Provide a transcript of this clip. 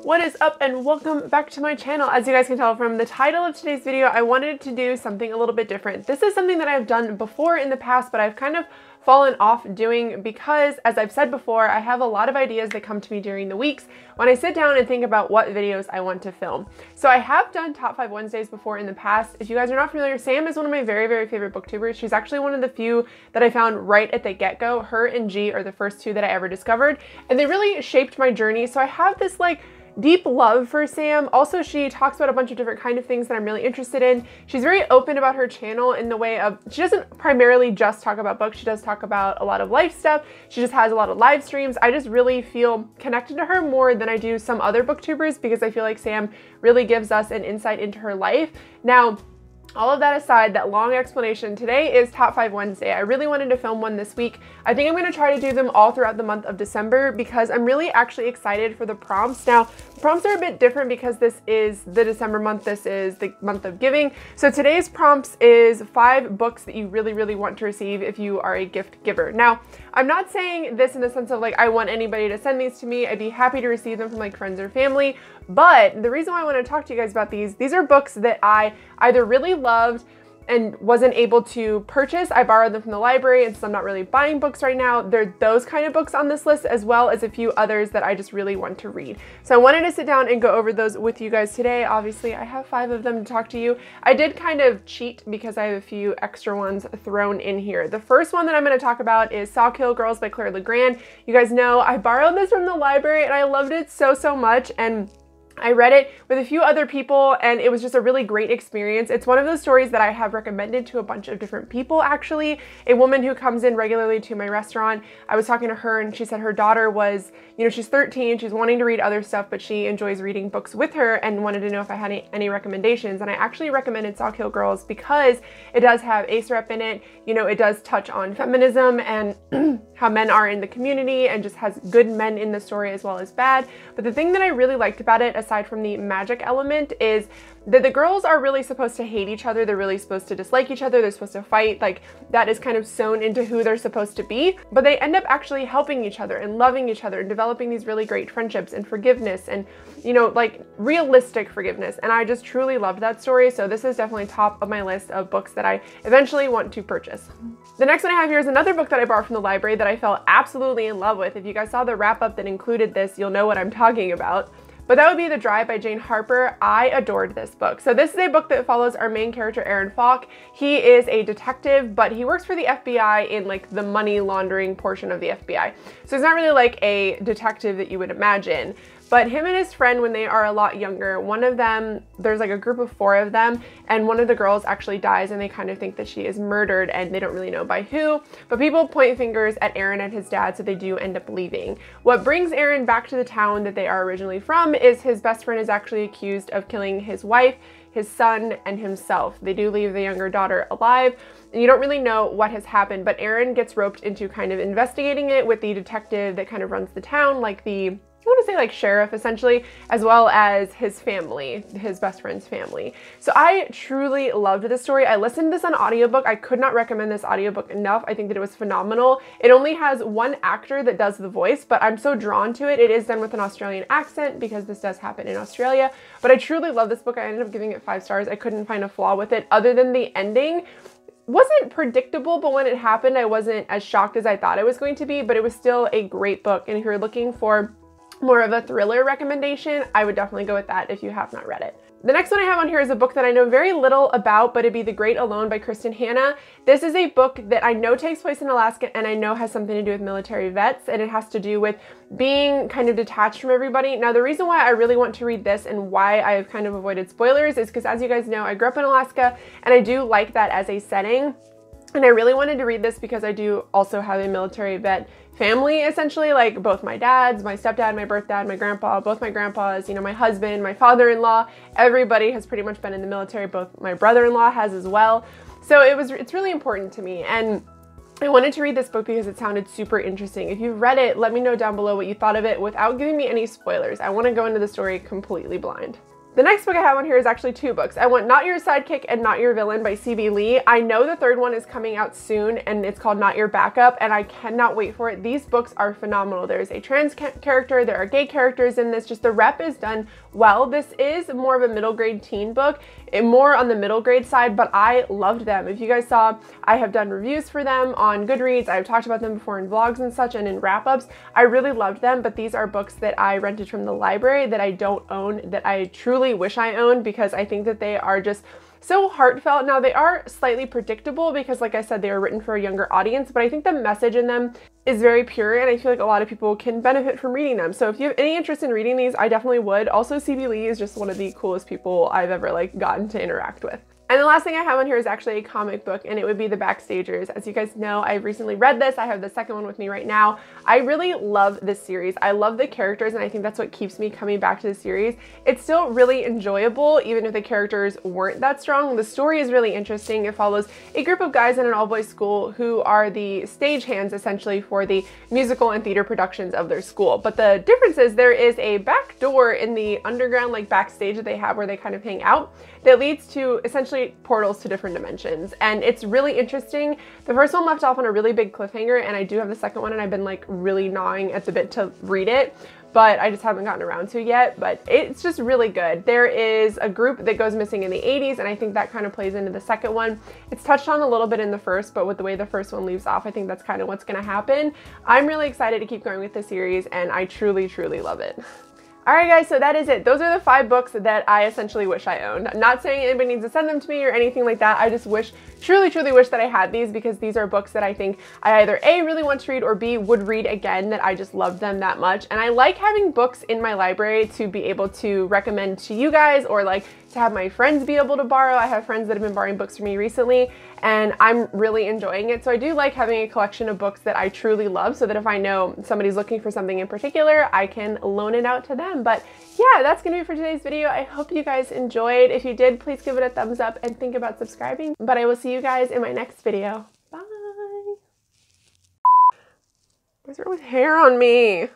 What is up and welcome back to my channel. As you guys can tell from the title of today's video, I wanted to do something a little bit different. This is something that I've done before in the past, but I've kind of fallen off doing because, as I've said before, I have a lot of ideas that come to me during the weeks when I sit down and think about what videos I want to film. So I have done Top 5 Wednesdays before in the past. If you guys are not familiar, Sam is one of my very, very favorite booktubers. She's actually one of the few that I found right at the get-go. Her and G are the first two that I ever discovered, and they really shaped my journey. So I have this deep love for Sam. Also, she talks about a bunch of different kind of things that I'm really interested in. She's very open about her channel in the way of, she doesn't primarily just talk about books. She does talk about a lot of life stuff. She just has a lot of live streams. I just really feel connected to her more than I do some other booktubers because I feel like Sam really gives us an insight into her life. Now, all of that aside, that long explanation, today is Top 5 Wednesday. I really wanted to film one this week. I think I'm going to try to do them all throughout the month of December because I'm really actually excited for the prompts. Now, the prompts are a bit different because this is the December month. This is the month of giving. So today's prompts is 5 books that you really, really want to receive if you are a gift giver. Now, I'm not saying this in the sense of I want anybody to send these to me. I'd be happy to receive them from friends or family. But the reason why I want to talk to you guys about these are books that I either really loved and wasn't able to purchase. I borrowed them from the library, and so I'm not really buying books right now. There are those kind of books on this list, as well as a few others that I just really want to read. So I wanted to sit down and go over those with you guys today. Obviously, I have 5 of them to talk to you. I did kind of cheat because I have a few extra ones thrown in here. The first one that I'm going to talk about is Sawkill Girls by Claire Legrand. You guys know I borrowed this from the library, and I loved it so, so much. And I read it with a few other people, and it was just a really great experience. It's one of those stories that I have recommended to a bunch of different people, actually. A woman who comes in regularly to my restaurant, I was talking to her, and she said her daughter was, she's 13, she's wanting to read other stuff, but she enjoys reading books with her and wanted to know if I had any recommendations. And I actually recommended Sawkill Girls because it does have ASREP in it. It does touch on feminism and how men are in the community, and just has good men in the story as well as bad. But the thing that I really liked about it, aside from the magic element, is that the girls are really supposed to hate each other. They're really supposed to dislike each other. They're supposed to fight. That is kind of sewn into who they're supposed to be. But they end up actually helping each other and loving each other and developing these really great friendships and forgiveness and, realistic forgiveness. And I just truly loved that story. So this is definitely top of my list of books that I eventually want to purchase. The next one I have here is another book that I borrowed from the library that I fell absolutely in love with. If you guys saw the wrap up that included this, you'll know what I'm talking about. But that would be The Drive by Jane Harper. I adored this book. So this is a book that follows our main character, Aaron Falk. He is a detective, but he works for the FBI in the money laundering portion of the FBI. So he's not really a detective that you would imagine. But him and his friend, when they are a lot younger, one of them, there's a group of 4 of them, and one of the girls actually dies, and they kind of think that she is murdered, and they don't really know by who. But people point fingers at Aaron and his dad, so they do end up leaving. What brings Aaron back to the town that they are originally from is his best friend is actually accused of killing his wife, his son, and himself. They do leave the younger daughter alive, and you don't really know what has happened, but Aaron gets roped into kind of investigating it with the detective that kind of runs the town, I want to say sheriff essentially, as well as his family, his best friend's family. So I truly loved this story. I listened to this on audiobook. I could not recommend this audiobook enough. I think that it was phenomenal. It only has 1 actor that does the voice, but I'm so drawn to it. It is done with an Australian accent because this does happen in Australia. But I truly love this book. I ended up giving it 5 stars. I couldn't find a flaw with it other than the ending. Wasn't predictable, but when it happened, I wasn't as shocked as I thought it was going to be, but it was still a great book. And if you're looking for more of a thriller recommendation, I would definitely go with that if you have not read it. The next one I have on here is a book that I know very little about, but it'd be The Great Alone by Kristen Hanna. This is a book that I know takes place in Alaska, and I know has something to do with military vets, and it has to do with being kind of detached from everybody. Now, the reason why I really want to read this and why I've kind of avoided spoilers is because, as you guys know, I grew up in Alaska, and I do like that as a setting. And I really wanted to read this because I do also have a military vet family, essentially, both my dads, my stepdad, my birth dad, my grandpa, both my grandpas, my husband, my father-in-law, everybody has pretty much been in the military. Both my brother-in-law has as well. So it's really important to me. And I wanted to read this book because it sounded super interesting. If you've read it, let me know down below what you thought of it without giving me any spoilers. I want to go into the story completely blind. The next book I have on here is actually two books. I want Not Your Sidekick and Not Your Villain by C.B. Lee. I know the third one is coming out soon and it's called Not Your Backup, and I cannot wait for it. These books are phenomenal. There's a trans character, there are gay characters in this, just the rep is done well. This is more of a middle grade teen book, more on the middle grade side, but I loved them. If you guys saw, I have done reviews for them on Goodreads. I've talked about them before in vlogs and such and in wrap-ups. I really loved them, but these are books that I rented from the library that I don't own, that I truly wish I owned, because I think that they are just so heartfelt. Now they are slightly predictable because, like I said, they are written for a younger audience, but I think the message in them is very pure, and I feel like a lot of people can benefit from reading them. So if you have any interest in reading these, I definitely would. Also, C.B. Lee is just one of the coolest people I've ever gotten to interact with. And the last thing I have on here is actually a comic book, and it would be The Backstagers. As you guys know, I've recently read this. I have the second one with me right now. I really love this series. I love the characters, and I think that's what keeps me coming back to the series. It's still really enjoyable, even if the characters weren't that strong. The story is really interesting. It follows a group of guys in an all-boys school who are the stagehands, essentially, for the musical and theater productions of their school. But the difference is there is a back door in the underground, backstage that they have where they kind of hang out, that leads to essentially portals to different dimensions, and it's really interesting. The first one left off on a really big cliffhanger, and I do have the second one, and I've been really gnawing at the bit to read it, but I just haven't gotten around to it yet. But it's just really good. There is a group that goes missing in the 80s, and I think that kind of plays into the second one. It's touched on a little bit in the first, but with the way the first one leaves off, I think that's kind of what's going to happen. I'm really excited to keep going with the series, and I truly, truly love it. Alright guys, so that is it. Those are the 5 books that I essentially wish I owned. Not saying anybody needs to send them to me or anything like that. I just wish, truly, truly wish that I had these, because these are books that I think I either A, really want to read, or B, would read again, that I just love them that much. And I like having books in my library to be able to recommend to you guys, or to have my friends be able to borrow. I have friends that have been borrowing books from me recently, and I'm really enjoying it. So I do like having a collection of books that I truly love, so that if I know somebody's looking for something in particular, I can loan it out to them. But yeah, that's gonna be for today's video. I hope you guys enjoyed. If you did, please give it a thumbs up and think about subscribing. But I will see you guys in my next video. Bye. What's wrong with hair on me?